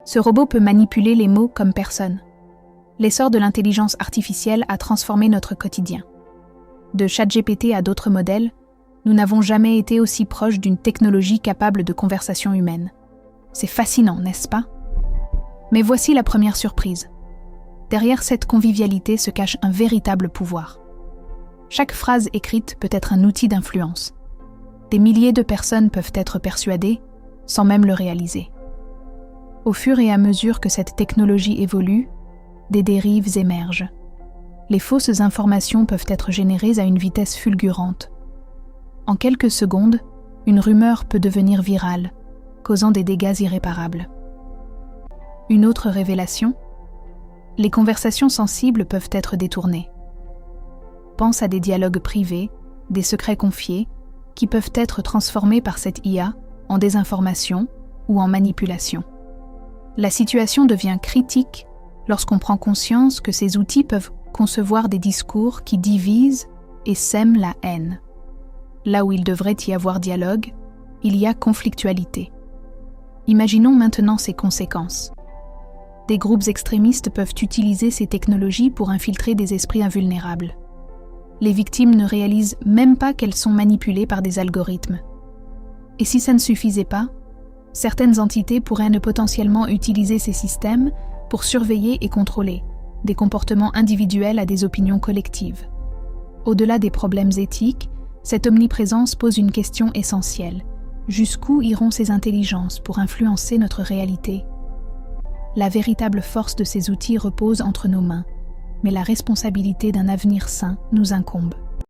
Ce robot peut manipuler les mots comme personne. L'essor de l'intelligence artificielle a transformé notre quotidien. De ChatGPT à d'autres modèles, nous n'avons jamais été aussi proches d'une technologie capable de conversation humaine. C'est fascinant, n'est-ce pas? Mais voici la première surprise. Derrière cette convivialité se cache un véritable pouvoir. Chaque phrase écrite peut être un outil d'influence. Des milliers de personnes peuvent être persuadées, sans même le réaliser. Au fur et à mesure que cette technologie évolue, des dérives émergent. Les fausses informations peuvent être générées à une vitesse fulgurante. En quelques secondes, une rumeur peut devenir virale, causant des dégâts irréparables. Une autre révélation, les conversations sensibles peuvent être détournées. Pense à des dialogues privés, des secrets confiés, qui peuvent être transformés par cette IA en désinformation ou en manipulation. La situation devient critique lorsqu'on prend conscience que ces outils peuvent concevoir des discours qui divisent et sèment la haine. Là où il devrait y avoir dialogue, il y a conflictualité. Imaginons maintenant ces conséquences. Des groupes extrémistes peuvent utiliser ces technologies pour infiltrer des esprits invulnérables. Les victimes ne réalisent même pas qu'elles sont manipulées par des algorithmes. Et si ça ne suffisait pas, certaines entités pourraient potentiellement utiliser ces systèmes pour surveiller et contrôler des comportements individuels à des opinions collectives. Au-delà des problèmes éthiques, cette omniprésence pose une question essentielle. Jusqu'où iront ces intelligences pour influencer notre réalité? La véritable force de ces outils repose entre nos mains, mais la responsabilité d'un avenir sain nous incombe.